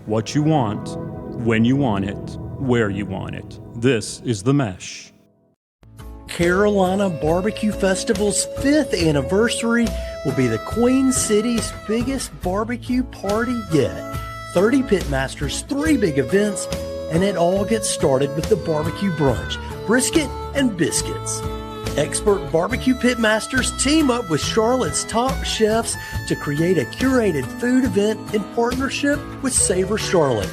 What you want, when you want it, where you want it. This is The Mesh. Carolina Barbecue Festival's 5th anniversary will be the Queen City's biggest barbecue party yet. 30 pitmasters, 3 big events, and it all gets started with the barbecue brunch, brisket and biscuits. Expert barbecue pitmasters team up with Charlotte's top chefs to create a curated food event in partnership with Savor Charlotte.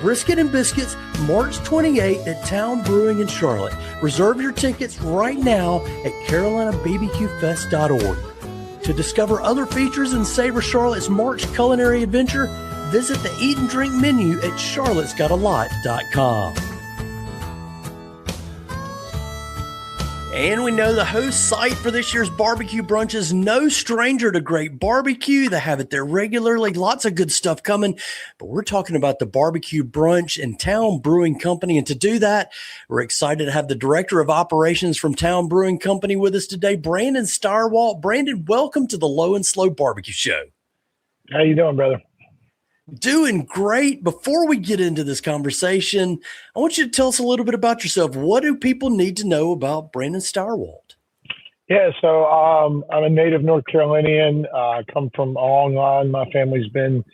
Brisket and Biscuits, March 28th at Town Brewing in Charlotte. Reserve your tickets right now at carolinabbqfest.org. To discover other features in Savor Charlotte's March culinary adventure, visit the Eat and Drink menu at charlottesgotalot.com. And we know the host site for this year's barbecue brunch is no stranger to great barbecue. They have it there regularly. Lots of good stuff coming. But we're talking about the barbecue brunch and Town Brewing Company. And to do that, we're excited to have the Director of Operations from Town Brewing Company with us today, Brandon Stirewalt. Brandon, welcome to the Low and Slow Barbecue Show. How you doing, brother? Doing great. Before we get into this conversation, I want you to tell us a little bit about yourself. What do people need to know about Brandon Stirewalt? Yeah, so I'm a native North Carolinian. I come from a long line. My family's been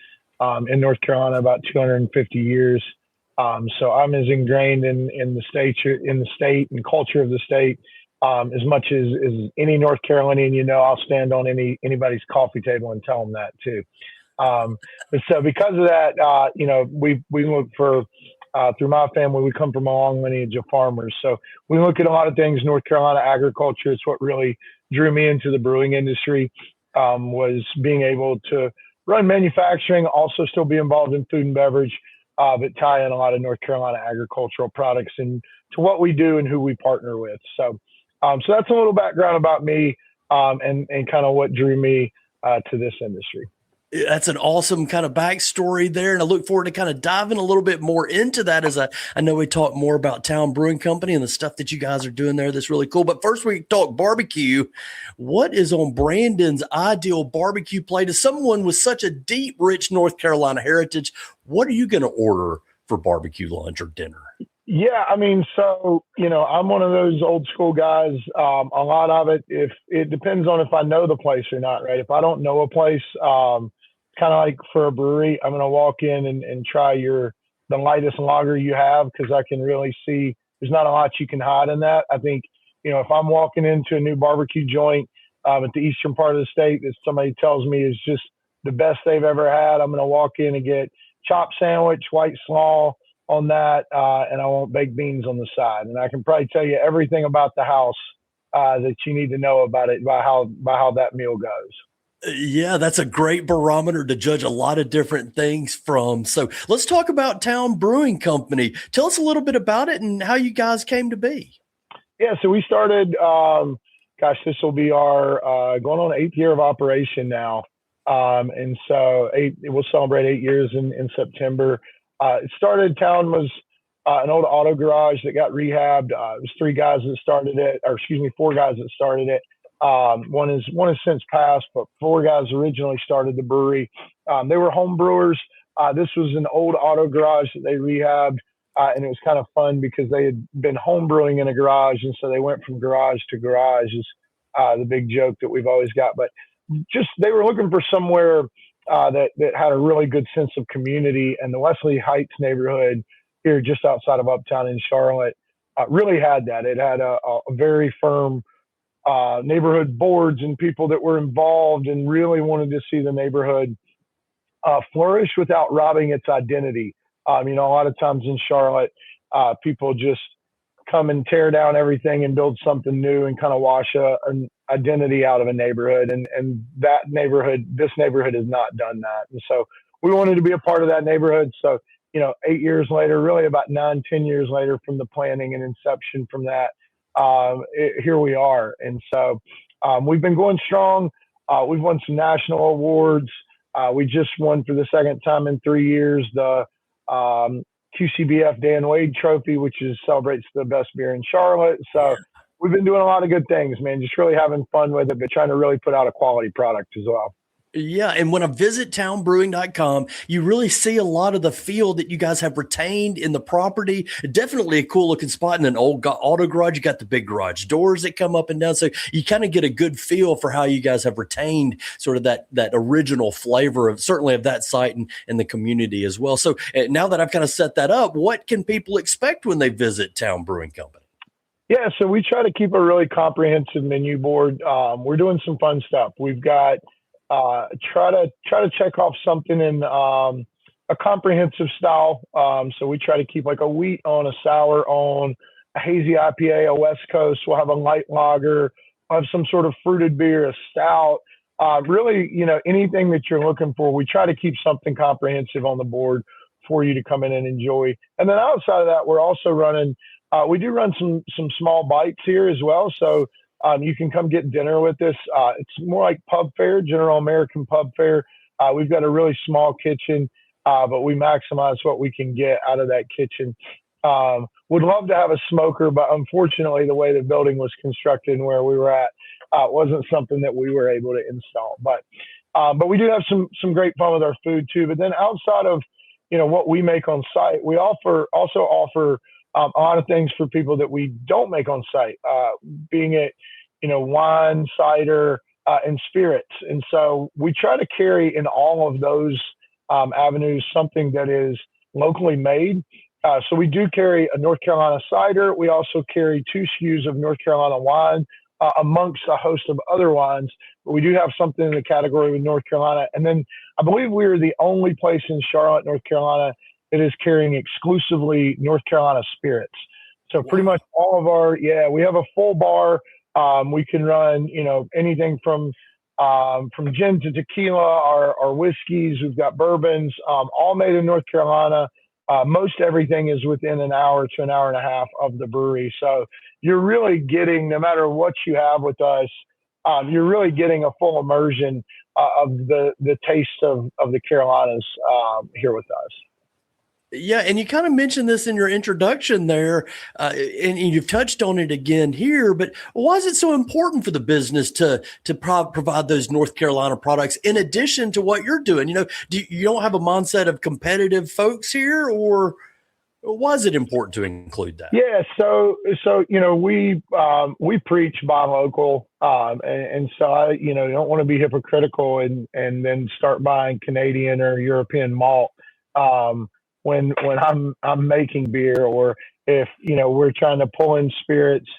in North Carolina about 250 years. So I'm as ingrained in the state and culture of the state as much as any North Carolinian. You know, I'll stand on anybody's coffee table and tell them that too. But so because of that, we look for, through my family, we come from a long lineage of farmers. So we look at a lot of things, North Carolina agriculture. It's what really drew me into the brewing industry, was being able to run manufacturing, also still be involved in food and beverage, but tie in a lot of North Carolina agricultural products and to what we do and who we partner with. So that's a little background about me, and kind of what drew me, to this industry. That's an awesome kind of backstory there. And I look forward to kind of diving a little bit more into that as I know we talk more about Town Brewing Company and the stuff that you guys are doing there that's really cool. But first we talk barbecue. What is on Brandon's ideal barbecue plate? As someone with such a deep, rich North Carolina heritage, what are you going to order for barbecue lunch or dinner? Yeah, I mean, so, I'm one of those old school guys. A lot of it depends on if I know the place or not, right? If I don't know a place, kind of like for a brewery, I'm going to walk in and try the lightest lager you have, because I can really see there's not a lot you can hide in that. I think, if I'm walking into a new barbecue joint at the eastern part of the state that somebody tells me is just the best they've ever had, I'm going to walk in and get chopped sandwich, white slaw on that, and I want baked beans on the side. And I can probably tell you everything about the house that you need to know about it by how that meal goes. Yeah, that's a great barometer to judge a lot of different things from. So let's talk about Town Brewing Company. Tell us a little bit about it and how you guys came to be. Yeah, so we started, this will be our going on 8th year of operation now. And so we'll celebrate 8 years in September. Town was an old auto garage that got rehabbed. It was 4 guys that started it. One has since passed, but 4 guys originally started the brewery. They were home brewers. This was an old auto garage that they rehabbed, and it was kind of fun because they had been home brewing in a garage, and so they went from garage to garage is the big joke that we've always got. But just they were looking for somewhere that had a really good sense of community, and the Wesley Heights neighborhood here just outside of Uptown in Charlotte really had that. It had a very firm neighborhood boards and people that were involved and really wanted to see the neighborhood flourish without robbing its identity. A lot of times in Charlotte, people just come and tear down everything and build something new and kind of wash an identity out of a neighborhood. And this neighborhood has not done that. And so we wanted to be a part of that neighborhood. So, 8 years later, really about 9, 10 years later from the planning and inception from that, here we are. And so we've been going strong. We've won some national awards. We just won for the second time in 3 years the QCBF Dan Wade Trophy, which celebrates the best beer in Charlotte. So we've been doing a lot of good things, man, just really having fun with it, but trying to really put out a quality product as well. Yeah, and when I visit townbrewing.com, you really see a lot of the feel that you guys have retained in the property. Definitely a cool looking spot in an old auto garage. You got the big garage doors that come up and down, so you kind of get a good feel for how you guys have retained sort of that original flavor of certainly of that site and the community as well. So now that I've kind of set that up, what can people expect when they visit Town Brewing Company? Yeah, so we try to keep a really comprehensive menu board. We're doing some fun stuff. We've got try to check off something in a comprehensive style. So we try to keep like a wheat on, a sour on, a hazy IPA, a West Coast. We'll have a light lager. We'll have some sort of fruited beer, a stout. Really, anything that you're looking for, we try to keep something comprehensive on the board for you to come in and enjoy. And then outside of that, we're also running. We do run some small bites here as well. So you can come get dinner with us. It's more like pub fare, general American pub fare. We've got a really small kitchen, but we maximize what we can get out of that kitchen. Would love to have a smoker, but unfortunately, the way the building was constructed and where we were at wasn't something that we were able to install. But we do have some great fun with our food too. But then outside of what we make on site, we also offer a lot of things for people that we don't make on site, being it, wine, cider, and spirits. And so we try to carry in all of those avenues something that is locally made. So we do carry a North Carolina cider. We also carry 2 SKUs of North Carolina wine amongst a host of other wines. But we do have something in the category with North Carolina. And then I believe we are the only place in Charlotte, North Carolina, that is carrying exclusively North Carolina spirits. So pretty much all of we have a full bar. We can run, anything from gin to tequila, our whiskeys. We've got bourbons, all made in North Carolina. Most everything is within an hour to an hour and a half of the brewery. So you're really getting, no matter what you have with us, you're really getting a full immersion of the taste of the Carolinas here with us. Yeah, and you kind of mentioned this in your introduction there, and you've touched on it again here. But why is it so important for the business to provide those North Carolina products in addition to what you're doing? You don't have a mindset of competitive folks here, or why is it important to include that? Yeah, so we preach buy local, and so I don't want to be hypocritical and then start buying Canadian or European malt. When I'm making beer, or if we're trying to pull in spirits,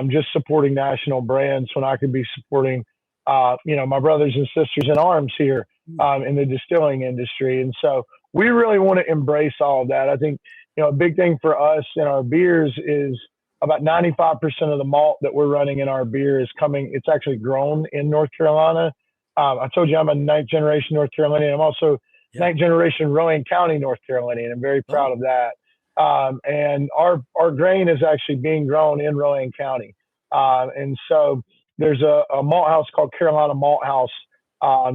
just supporting national brands when I could be supporting my brothers and sisters in arms here in the distilling industry. And so we really want to embrace all of that. I think a big thing for us in our beers is about 95% of the malt that we're running in our beer it's actually grown in North Carolina. I told you I'm a 9th generation North Carolinian. I'm also 9th generation Rowan County, North Carolina, and I'm very proud of that. And our grain is actually being grown in Rowan County. And so there's a malt house called Carolina Malt House,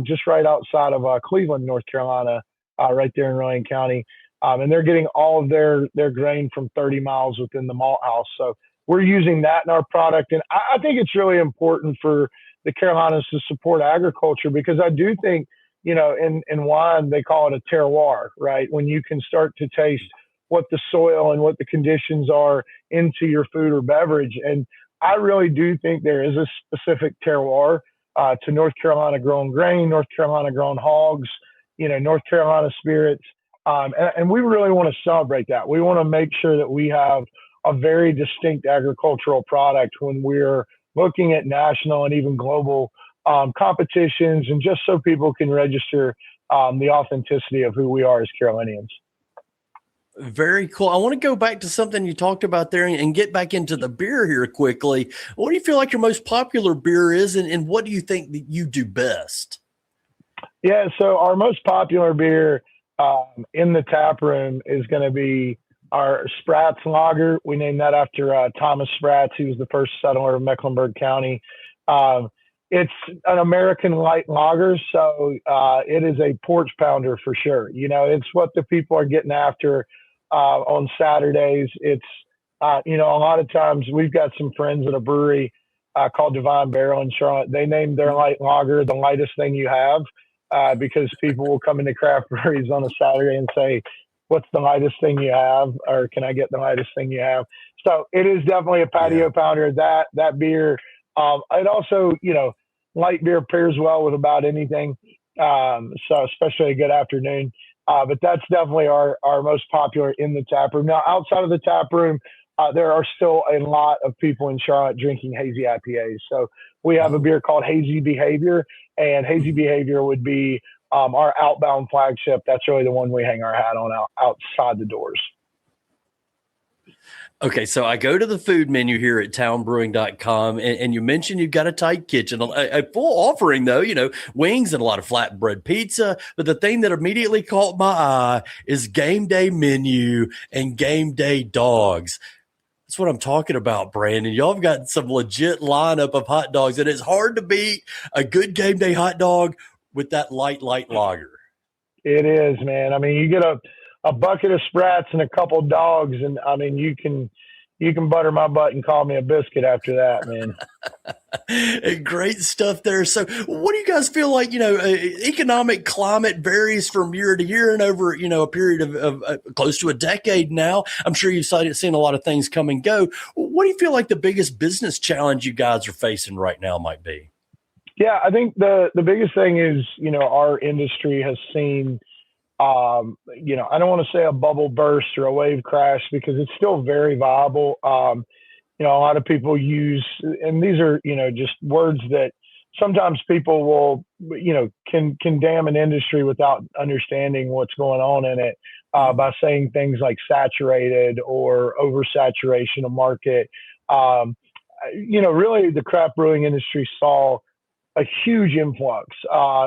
just right outside of Cleveland, North Carolina, right there in Rowan County. And they're getting all of their grain from 30 miles within the malt house. So we're using that in our product. And I think it's really important for the Carolinas to support agriculture, because I do think, in wine, they call it a terroir, right? When you can start to taste what the soil and what the conditions are into your food or beverage. And I really do think there is a specific terroir to North Carolina grown grain, North Carolina grown hogs, North Carolina spirits. And we really want to celebrate that. We want to make sure that we have a very distinct agricultural product when we're looking at national and even global competitions, and just so people can register the authenticity of who we are as Carolinians. Very cool. I want to go back to something you talked about there and get back into the beer here quickly. What do you feel like your most popular beer is, and what do you think that you do best? Yeah, so our most popular beer in the tap room is going to be our Spratz Lager. We named that after Thomas Spratz. He was the first settler of Mecklenburg County. It's an American light lager, so it is a porch pounder for sure. It's what the people are getting after on Saturdays. It's, a lot of times we've got some friends at a brewery called Divine Barrel in Charlotte. They named their light lager the lightest thing you have. because people will come into craft breweries on a Saturday and say, "What's the lightest thing you have?" or "Can I get the lightest thing you have?" So it is definitely a patio pounder. That beer, it also, light beer pairs well with about anything. So especially a good afternoon. But that's definitely our most popular in the tap room. Now, outside of the tap room, there are still a lot of people in Charlotte drinking hazy IPAs. So we have a beer called Hazy Behavior, and Hazy Behavior would be our outbound flagship. That's really the one we hang our hat on outside the doors. Okay, so I go to the food menu here at townbrewing.com, and you mentioned you've got a tight kitchen, a full offering, though, wings and a lot of flatbread pizza. But the thing that immediately caught my eye is game day menu and game day dogs. That's what I'm talking about, Brandon. Y'all have got some legit lineup of hot dogs, and it's hard to beat a good game day hot dog with that light lager. It is, man. I mean, you get a bucket of Sprats and a couple dogs, and I mean, you can butter my butt and call me a biscuit after that, man. Great stuff there. So what do you guys feel like, economic climate varies from year to year and over, a period of close to a decade now. I'm sure you've seen a lot of things come and go. What do you feel like the biggest business challenge you guys are facing right now might be? Yeah, I think the biggest thing is, our industry has seen, I don't want to say a bubble burst or a wave crash because it's still very viable. A lot of people use, and these are, just words that sometimes people will, can condemn an industry without understanding what's going on in it by saying things like saturated or oversaturation of market. Really the craft brewing industry saw a huge influx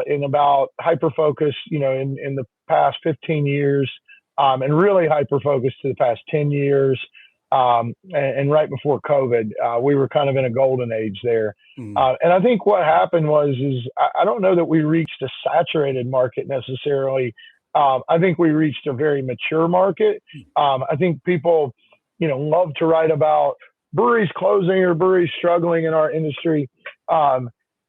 in about hyper-focus, in the past 15 years, and really hyper-focused to the past 10 years. And right before COVID, we were kind of in a golden age there. And I think what happened is I don't know that we reached a saturated market necessarily. I think we reached a very mature market. I think people, love to write about breweries closing or breweries struggling in our industry.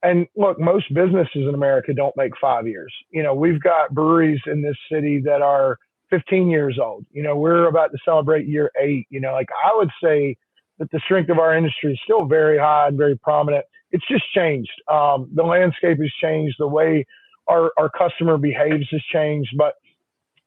And look, most businesses in America don't make 5 years. We've got breweries in this city that are 15 years old. We're about to celebrate year 8. I would say that the strength of our industry is still very high and very prominent. It's just changed. The landscape has changed. The way our customer behaves has changed. But,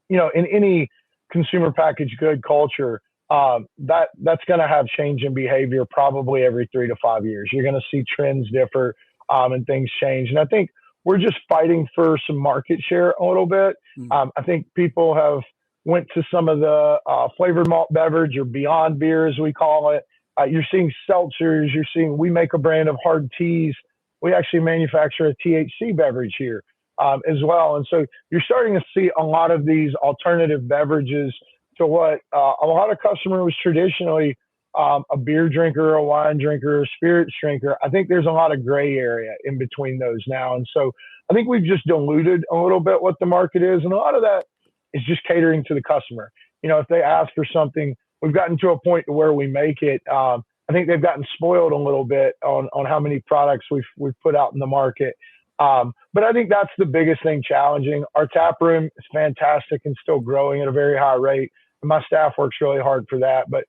in any consumer packaged good culture, that's going to have change in behavior probably every 3 to 5 years. You're going to see trends differ. And things change. And I think we're just fighting for some market share a little bit. I think people have went to some of the flavored malt beverage or beyond beer, as we call it. You're seeing seltzers. We make a brand of hard teas. We actually manufacture a THC beverage here as well. And so you're starting to see a lot of these alternative beverages to what a lot of customers was traditionally a beer drinker, a wine drinker, a spirits drinker. I think there's a lot of gray area in between those now. And so I think we've just diluted a little bit what the market is. And a lot of that is just catering to the customer. If they ask for something, we've gotten to a point where we make it. I think they've gotten spoiled a little bit on how many products we've put out in the market. But I think that's the biggest thing challenging. Our tap room is fantastic and still growing at a very high rate. And my staff works really hard for that. But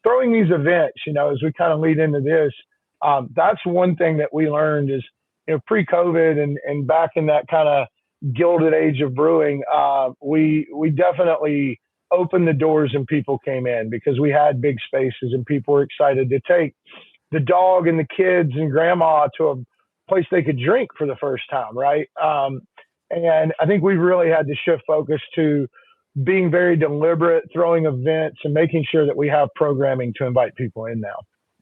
throwing these events, as we kind of lead into this, that's one thing that we learned is, pre-COVID and back in that kind of gilded age of brewing, we definitely opened the doors and people came in because we had big spaces and people were excited to take the dog and the kids and grandma to a place they could drink for the first time, right? And I think we really had to shift focus to being very deliberate, throwing events and making sure that we have programming to invite people in now.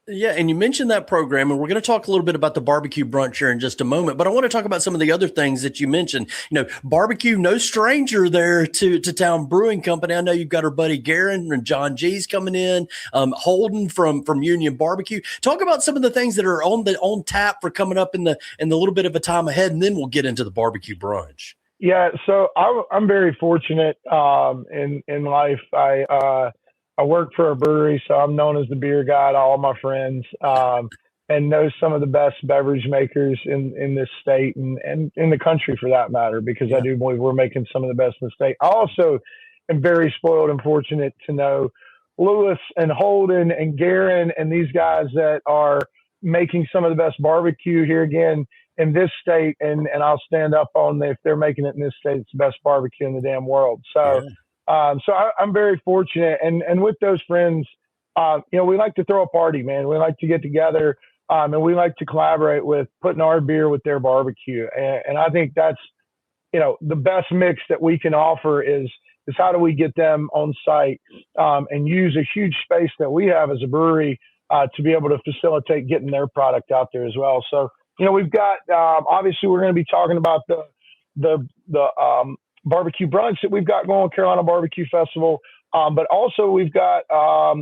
Yeah, and you mentioned that program, and we're going to talk a little bit about the barbecue brunch here in just a moment, but I want to talk about some of the other things that you mentioned. Barbecue, no stranger there to Town Brewing Company. I know you've got our buddy Garen and John G's coming in, Holden from Union Barbecue. Talk about some of the things that are on tap for coming up in the little bit of a time ahead, and then we'll get into the barbecue brunch. Yeah, so I'm very fortunate in life. I work for a brewery, so I'm known as the beer guy to all my friends. and know some of the best beverage makers in this state and in the country for that matter, because I do believe we're making some of the best in the state. I also am very spoiled and fortunate to know Lewis and Holden and Garin and these guys that are making some of the best barbecue here again in this state. And I'll stand up on if they're making it in this state, it's the best barbecue in the damn world. So, I'm very fortunate. And with those friends, we like to throw a party, man. We like to get together, and we like to collaborate with putting our beer with their barbecue. And I think that's, the best mix that we can offer is how do we get them on site, and use a huge space that we have as a brewery, to be able to facilitate getting their product out there as well. So, we've got, obviously we're going to be talking about the barbecue brunch that we've got going, Carolina Barbecue Festival. But also we've got a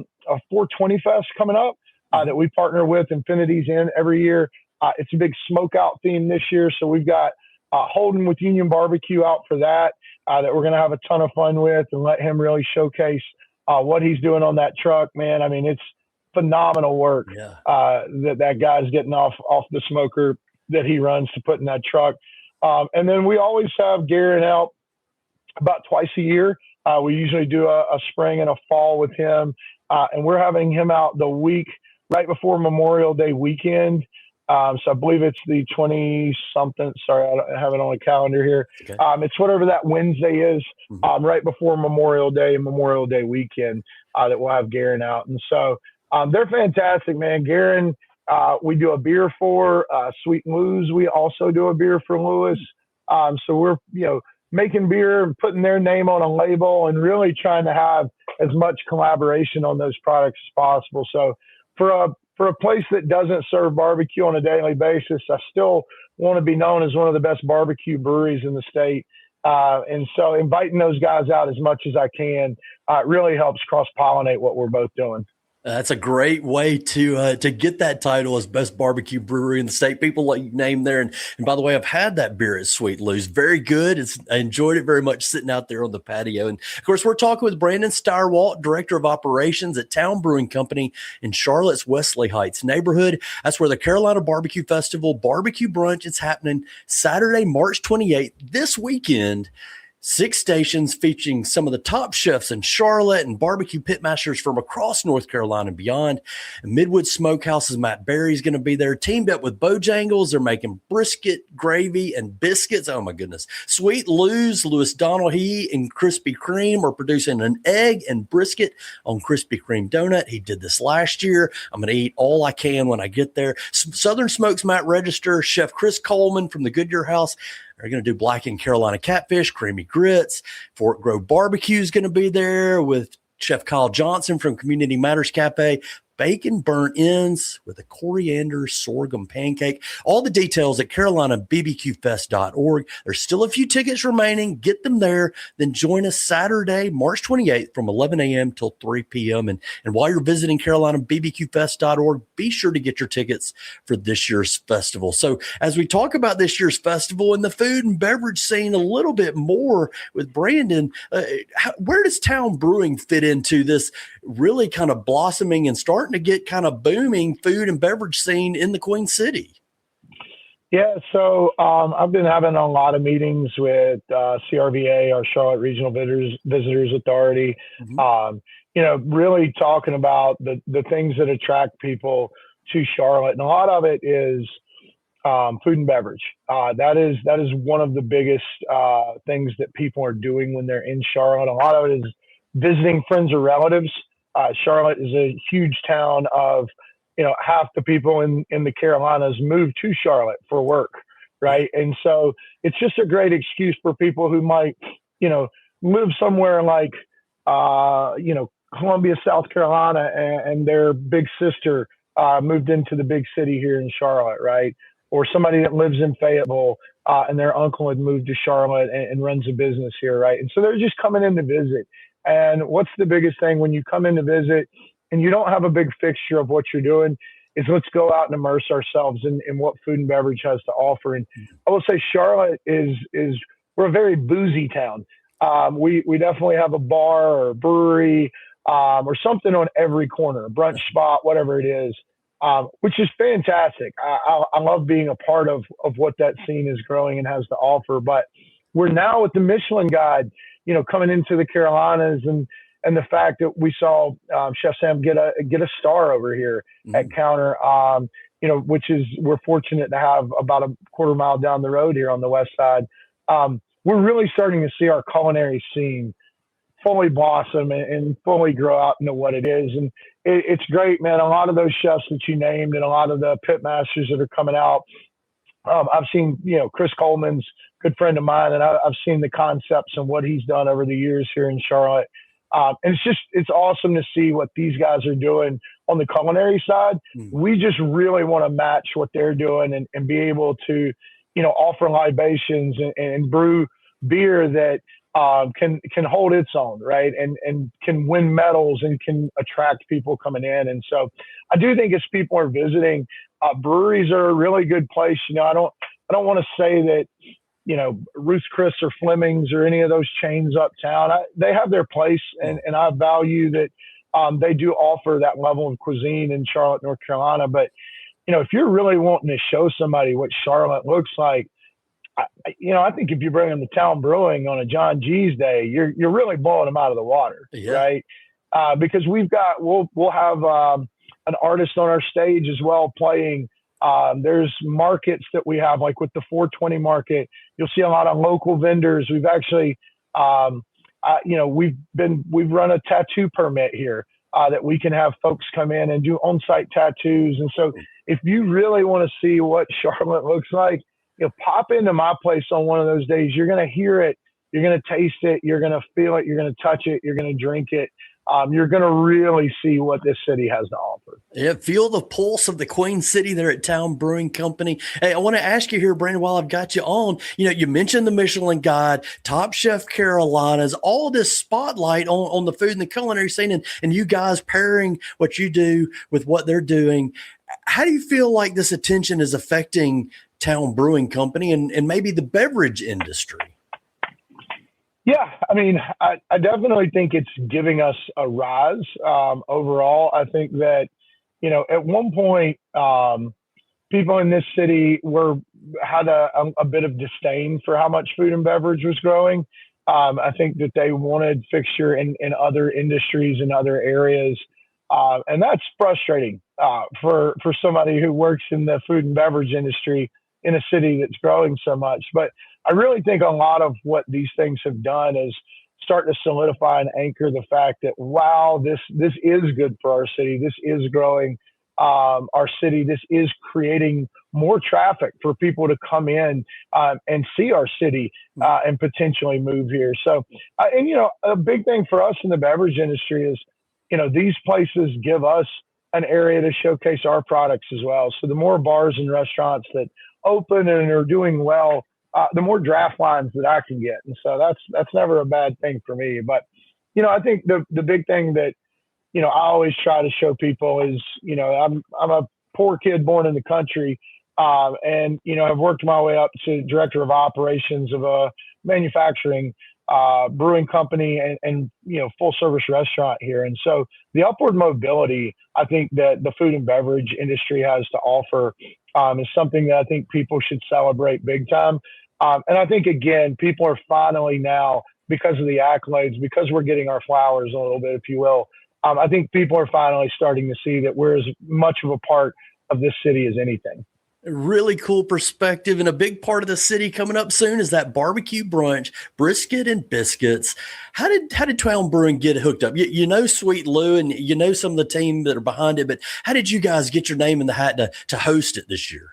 420 Fest coming up that we partner with Infinity's in every year. It's a big smoke out theme this year. So we've got Holden with Union Barbecue out for that we're going to have a ton of fun with and let him really showcase what he's doing on that truck, man. I mean, it's phenomenal work that guy's getting off the smoker that he runs to put in that truck. And then we always have Garin out about twice a year. We usually do a spring and a fall with him. And we're having him out the week right before Memorial Day weekend. So I believe it's the 20-something. Sorry, I don't have it on a calendar here. Okay. It's whatever that Wednesday is, right before Memorial Day and Memorial Day weekend that we'll have Garin out. And so they're fantastic, man. Garin, we do a beer for Sweet and Lou's. We also do a beer for Lewis. So we're, making beer and putting their name on a label and really trying to have as much collaboration on those products as possible. So for a place that doesn't serve barbecue on a daily basis, I still want to be known as one of the best barbecue breweries in the state. And so inviting those guys out as much as I can really helps cross-pollinate what we're both doing. That's a great way to get that title as best barbecue brewery in the state. People like you name there. And by the way, I've had that beer at Sweet Lou's. Very good. I enjoyed it very much sitting out there on the patio. And of course, we're talking with Brandon Stirewalt, Director of Operations at Town Brewing Company in Charlotte's Wesley Heights neighborhood. That's where the Carolina Barbecue Festival Barbecue Brunch is happening Saturday, March 28th, this weekend. 6 stations featuring some of the top chefs in Charlotte and barbecue pitmasters from across North Carolina and beyond. And Midwood Smokehouse's Matt Berry's going to be there, teamed up with Bojangles. They're making brisket, gravy, and biscuits. Oh, my goodness. Sweet Lou's, Louis Donahue, and Krispy Kreme are producing an egg and brisket on Krispy Kreme donut. He did this last year. I'm going to eat all I can when I get there. Southern Smokes Matt Register, Chef Chris Coleman from the Goodyear House. They're going to do blackened Carolina catfish, creamy grits. Fort Grove Barbecue is going to be there with Chef Kyle Johnson from Community Matters Cafe. Bacon burnt ends with a coriander sorghum pancake. All the details at carolinabbqfest.org. There's still a few tickets remaining. Get them there. Then join us Saturday, March 28th from 11 a.m. till 3 p.m. And while you're visiting carolinabbqfest.org, be sure to get your tickets for this year's festival. So as we talk about this year's festival and the food and beverage scene a little bit more with Brandon, where does Town Brewing fit into this really kind of blossoming and starting to get kind of booming food and beverage scene in the Queen City? Yeah, so I've been having a lot of meetings with CRVA, our Charlotte Regional Visitors Authority, really talking about the things that attract people to Charlotte. And a lot of it is food and beverage. That is one of the biggest things that people are doing when they're in Charlotte. A lot of it is visiting friends or relatives. Charlotte is a huge town of, half the people in the Carolinas move to Charlotte for work, right? And so it's just a great excuse for people who might, live somewhere like, Columbia, South Carolina, and their big sister moved into the big city here in Charlotte, right? Or somebody that lives in Fayetteville and their uncle had moved to Charlotte and runs a business here, right? And so they're just coming in to visit. And what's the biggest thing when you come in to visit and you don't have a big fixture of what you're doing is let's go out and immerse ourselves in what food and beverage has to offer. And I will say Charlotte is we're a very boozy town. We definitely have a bar or a brewery or something on every corner, a brunch spot, whatever it is. which is fantastic. I love being a part of what that scene is growing and has to offer. But we're now with the Michelin Guide, coming into the Carolinas, and the fact that we saw Chef Sam get a star over here at Counter, which is, we're fortunate to have about a quarter mile down the road here on the west side. We're really starting to see our culinary scene fully blossom and fully grow out into what it is. And it's great, man. A lot of those chefs that you named and a lot of the pit masters that are coming out, I've seen, Chris Coleman's a good friend of mine, and I've seen the concepts and what he's done over the years here in Charlotte. And it's awesome to see what these guys are doing on the culinary side. We just really want to match what they're doing and be able to, offer libations and brew beer that can hold its own, right? And can win medals and can attract people coming in. And so I do think as people are visiting, breweries are a really good place. I don't want to say that, Ruth's Chris or Fleming's or any of those chains uptown, they have their place, and I value that they do offer that level of cuisine in Charlotte, North Carolina. But, if you're really wanting to show somebody what Charlotte looks like, I think if you bring them to Town Brewing on a John G's day, you're really blowing them out of the water, right? Because we'll have an artist on our stage as well playing. There's markets that we have, like with the 420 market, you'll see a lot of local vendors. We've actually, we've run a tattoo permit here that we can have folks come in and do on-site tattoos. And so if you really want to see what Charlotte looks like, pop into my place on one of those days. You're going to hear it. You're going to taste it. You're going to feel it. You're going to touch it. You're going to drink it. You're going to really see what this city has to offer. Yeah, feel the pulse of the Queen City there at Town Brewing Company. Hey, I want to ask you here, Brandon, while I've got you on, you mentioned the Michelin Guide, Top Chef Carolinas, all this spotlight on the food and the culinary scene, and you guys pairing what you do with what they're doing. How do you feel like this attention is affecting Town Brewing Company and maybe the beverage industry? Yeah, I mean, I definitely think it's giving us a rise overall. I think that, at one point, people in this city had a bit of disdain for how much food and beverage was growing. I think that they wanted fixture in other industries and other areas. And that's frustrating for somebody who works in the food and beverage industry in a city that's growing so much. But I really think a lot of what these things have done is start to solidify and anchor the fact that, wow, this is good for our city. This is growing our city. This is creating more traffic for people to come in and see our city and potentially move here. So, a big thing for us in the beverage industry is, these places give us an area to showcase our products as well. So the more bars and restaurants that open and are doing well, the more draft lines that I can get. And so that's never a bad thing for me. But, I think the big thing that, I always try to show people is, I'm a poor kid born in the country. And, I've worked my way up to director of operations of a manufacturing brewing company and full service restaurant here. And so the upward mobility, I think that the food and beverage industry has to offer is something that I think people should celebrate big time. And I think, again, people are finally now, because of the accolades, because we're getting our flowers a little bit, if you will, I think people are finally starting to see that we're as much of a part of this city as anything. Really cool perspective. And a big part of the city coming up soon is that barbecue brunch, brisket and biscuits. How did Town Brewing get hooked up? Sweet Lou and some of the team that are behind it, but how did you guys get your name in the hat to host it this year?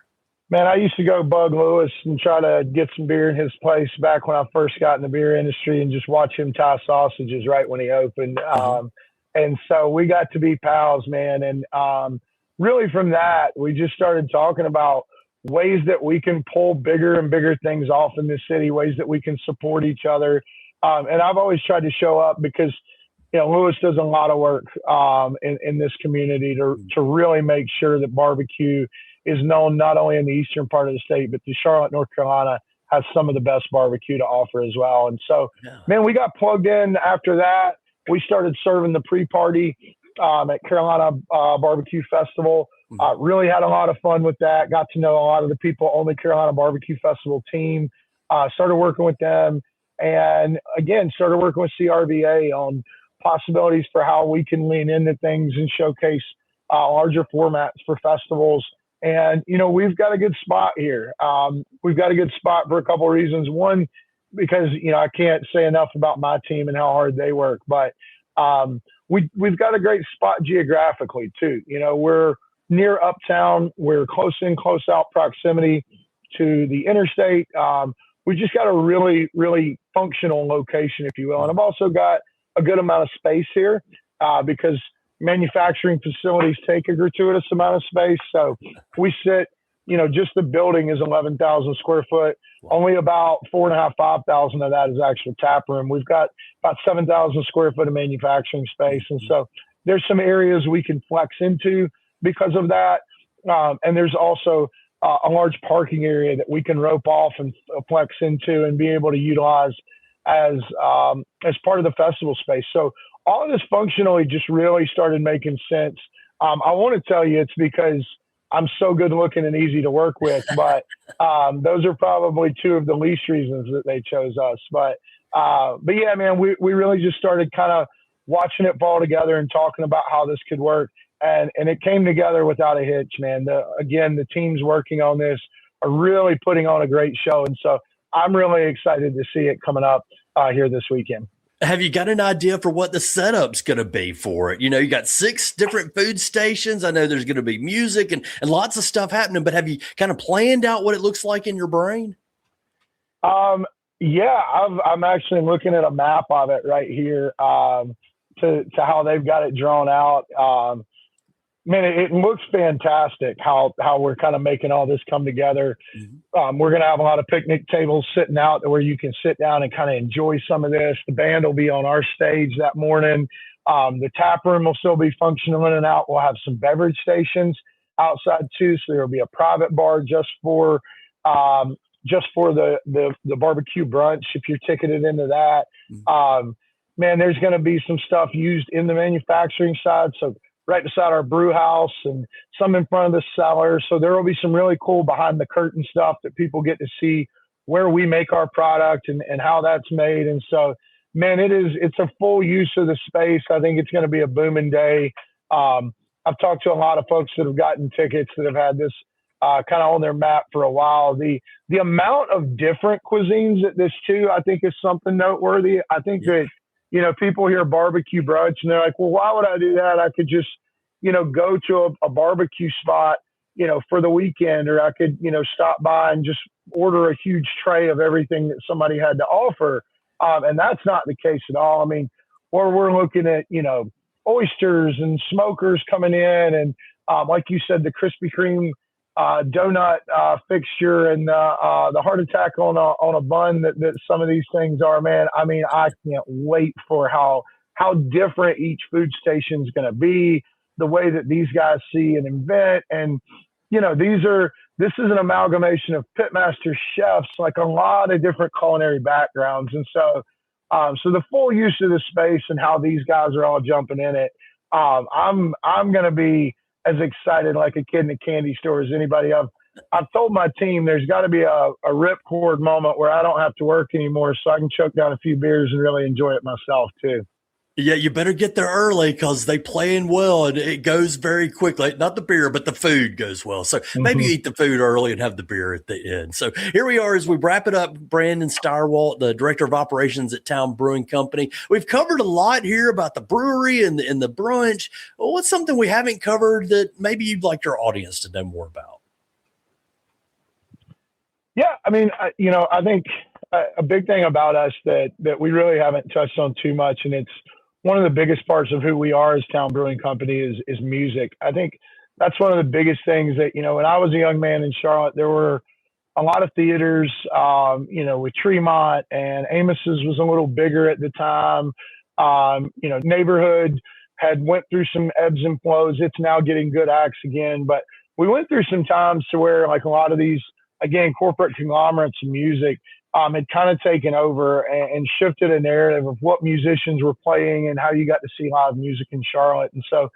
Man, I used to go bug Lewis and try to get some beer in his place back when I first got in the beer industry and just watch him tie sausages right when he opened. And so we got to be pals, man. And really from that, we just started talking about ways that we can pull bigger and bigger things off in this city, ways that we can support each other. And I've always tried to show up because, Lewis does a lot of work in this community to really make sure that barbecue is known not only in the eastern part of the state, but the Charlotte, North Carolina has some of the best barbecue to offer as well. And so, man, we got plugged in after that. We started serving the pre-party at Carolina Barbecue Festival Really had a lot of fun with that. Got to know a lot of the people on the Carolina Barbecue Festival team. Started working with them, and again, started working with CRVA on possibilities for how we can lean into things and showcase larger formats for festivals. And, we've got a good spot here. We've got a good spot for a couple of reasons. One, because, I can't say enough about my team and how hard they work, but we've got a great spot geographically too. We're near Uptown. We're close out proximity to the interstate. We just got a really, really functional location, if you will. And I've also got a good amount of space here because manufacturing facilities take a gratuitous amount of space. So we sit, just the building is 11,000 square foot. Only about 4,500, 5,000 of that is actual tap room. We've got about 7,000 square foot of manufacturing space. And so there's some areas we can flex into because of that. And there's also a large parking area that we can rope off and flex into and be able to utilize as part of the festival space. So all of this functionally just really started making sense. I want to tell you it's because I'm so good looking and easy to work with, but those are probably two of the least reasons that they chose us. But yeah, man, we really just started kind of watching it fall together and talking about how this could work. And it came together without a hitch, man. The teams working on this are really putting on a great show. And so I'm really excited to see it coming up here this weekend. Have you got an idea for what the setup's going to be for it? You got 6 different food stations. I know there's going to be music and lots of stuff happening, but have you kind of planned out what it looks like in your brain? Yeah, I'm actually looking at a map of it right here to how they've got it drawn out. Man, it looks fantastic how we're kind of making all this come together. We're going to have a lot of picnic tables sitting out where you can sit down and kind of enjoy some of this. The band will be on our stage that morning. The tap room will still be functional in and out. We'll have some beverage stations outside too. So there'll be a private bar just for the barbecue brunch if you're ticketed into that. Man, there's going to be some stuff used in the manufacturing side. So right beside our brew house and some in front of the cellar. So there will be some really cool behind the curtain stuff that people get to see where we make our product and how that's made. And so, man, it's a full use of the space. I think it's going to be a booming day. I've talked to a lot of folks that have gotten tickets that have had this kind of on their map for a while. The amount of different cuisines at this too, I think is something noteworthy. I think that, people hear barbecue brunch and they're like, well, why would I do that? I could just, go to a barbecue spot, for the weekend, or I could, stop by and just order a huge tray of everything that somebody had to offer. And that's not the case at all. I mean, or we're looking at, oysters and smokers coming in and, like you said, the Krispy Kreme donut fixture and the heart attack on a bun that some of these things are, man. I mean, I can't wait for how different each food station is going to be, the way that these guys see and invent. And, this is an amalgamation of pitmaster chefs, like a lot of different culinary backgrounds. And so the full use of the space and how these guys are all jumping in it, I'm going to be as excited like a kid in a candy store as anybody. I've told my team there's got to be a ripcord moment where I don't have to work anymore so I can choke down a few beers and really enjoy it myself too. Yeah, you better get there early because they playing well and it goes very quickly. Not the beer, but the food goes well. So maybe eat the food early and have the beer at the end. So here we are as we wrap it up. Brandon Stirewalt, the Director of Operations at Town Brewing Company. We've covered a lot here about the brewery and the brunch. Well, what's something we haven't covered that maybe you'd like your audience to know more about? Yeah, I mean, I think a big thing about us that we really haven't touched on too much, and it's one of the biggest parts of who we are as Town Brewing Company is music. I think that's one of the biggest things that, when I was a young man in Charlotte, there were a lot of theaters, with Tremont and Amos's was a little bigger at the time. Neighborhood had went through some ebbs and flows. It's now getting good acts again, but we went through some times to where like a lot of these, again, corporate conglomerates of music, had kind of taken over and shifted a narrative of what musicians were playing and how you got to see live music in Charlotte. And so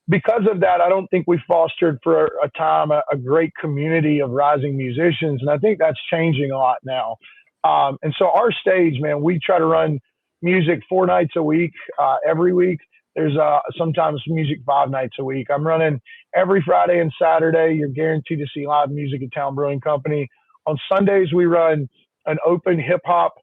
because of that, I don't think we fostered for a time a great community of rising musicians. And I think that's changing a lot now. And so our stage, man, we try to run music 4 nights a week, every week. There's sometimes music 5 nights a week. I'm running every Friday and Saturday. You're guaranteed to see live music at Town Brewing Company. On Sundays, we run an open hip hop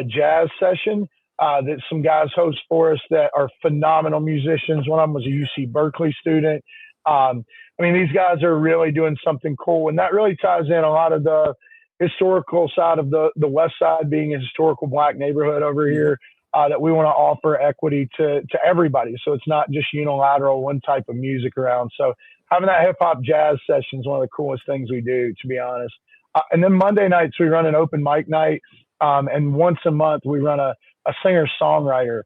jazz session that some guys host for us that are phenomenal musicians. One of them was a UC Berkeley student. I mean, these guys are really doing something cool, and that really ties in a lot of the historical side of the West Side being a historical Black neighborhood over here, that we want to offer equity to everybody. So it's not just unilateral, one type of music around. So having that hip hop jazz session is one of the coolest things we do, to be honest. And then Monday nights, we run an open mic night. And once a month, we run a singer-songwriter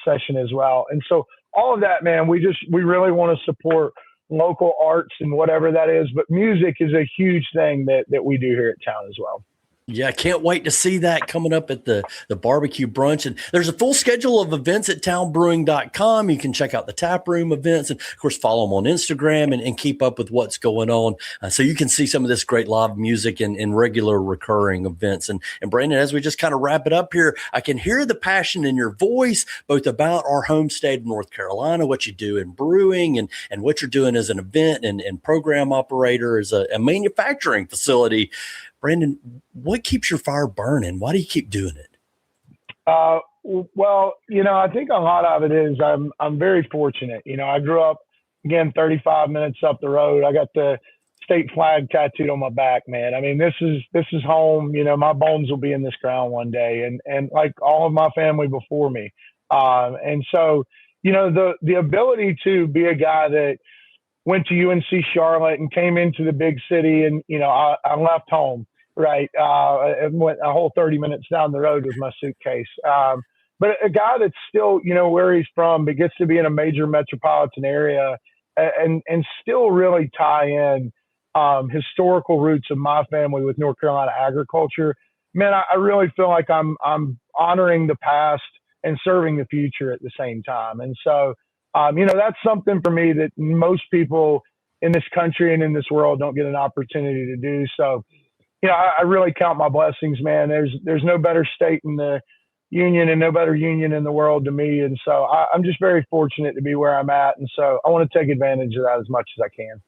session as well. And so all of that, man, we really want to support local arts and whatever that is. But music is a huge thing that we do here at Town as well. Yeah, I can't wait to see that coming up at the barbecue brunch. And there's a full schedule of events at townbrewing.com. You can check out the tap room events and, of course, follow them on Instagram and keep up with what's going on. So you can see some of this great live music and regular recurring events. And Brandon, as we just kind of wrap it up here, I can hear the passion in your voice, both about our home state of North Carolina, what you do in brewing and what you're doing as an event and program operator as a manufacturing facility. Brandon, what keeps your fire burning? Why do you keep doing it? Well, I think a lot of it is I'm very fortunate. I grew up, again, 35 minutes up the road. I got the state flag tattooed on my back, man. I mean, this is home. My bones will be in this ground one day, and like all of my family before me. And so, the ability to be a guy that went to UNC Charlotte and came into the big city, and I left home. Right. And went a whole 30 minutes down the road with my suitcase. But a guy that's still, where he's from, but gets to be in a major metropolitan area and still really tie in historical roots of my family with North Carolina agriculture. Man, I really feel like I'm honoring the past and serving the future at the same time. And so, that's something for me that most people in this country and in this world don't get an opportunity to do. So, I really count my blessings, man. There's no better state in the union and no better union in the world to me. And so I'm just very fortunate to be where I'm at. And so I want to take advantage of that as much as I can.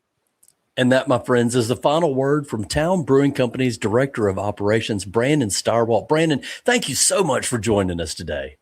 And that, my friends, is the final word from Town Brewing Company's Director of Operations, Brandon Stirewalt. Brandon, thank you so much for joining us today.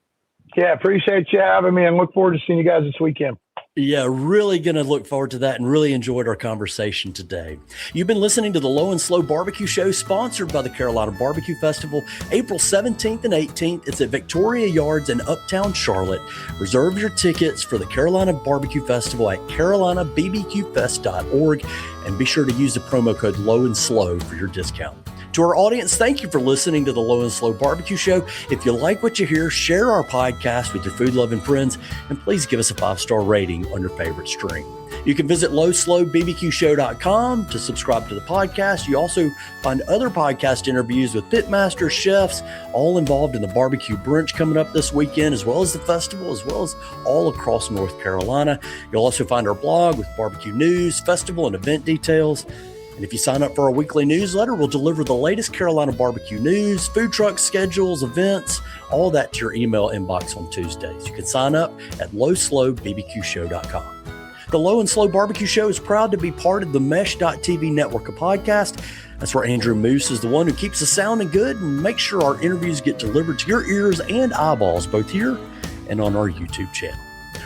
Yeah, appreciate you having me and look forward to seeing you guys this weekend. Yeah, really going to look forward to that and really enjoyed our conversation today. You've been listening to the Low and Slow Barbecue Show, sponsored by the Carolina Barbecue Festival, April 17th and 18th. It's at Victoria Yards in Uptown Charlotte. Reserve your tickets for the Carolina Barbecue Festival at carolinabbqfest.org and be sure to use the promo code Low and Slow for your discount. To our audience, thank you for listening to the Low and Slow Barbecue Show. If you like what you hear, share our podcast with your food-loving friends, and please give us a 5-star rating on your favorite stream. You can visit lowslowbbqshow.com to subscribe to the podcast. You also find other podcast interviews with pitmasters, chefs, all involved in the barbecue brunch coming up this weekend, as well as the festival, as well as all across North Carolina. You'll also find our blog with barbecue news, festival, and event details. And if you sign up for our weekly newsletter, we'll deliver the latest Carolina barbecue news, food truck schedules, events, all that to your email inbox on Tuesdays. You can sign up at lowslowbbqshow.com. The Low and Slow Barbecue Show is proud to be part of the Mesh.tv network of podcasts. That's where Andrew Moose is the one who keeps us sounding good and makes sure our interviews get delivered to your ears and eyeballs, both here and on our YouTube channel.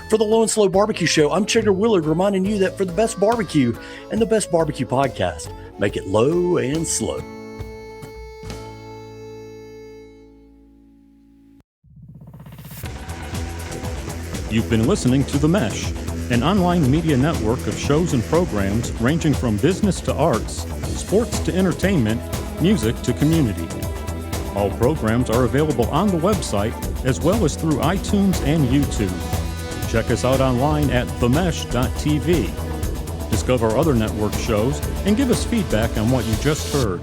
For the Low and Slow Barbecue Show, I'm Chigger Willard, reminding you that for the best barbecue and the best barbecue podcast, make it low and slow. You've been listening to The Mesh, an online media network of shows and programs ranging from business to arts, sports to entertainment, music to community. All programs are available on the website as well as through iTunes and YouTube. Check us out online at themesh.tv. Discover other network shows and give us feedback on what you just heard.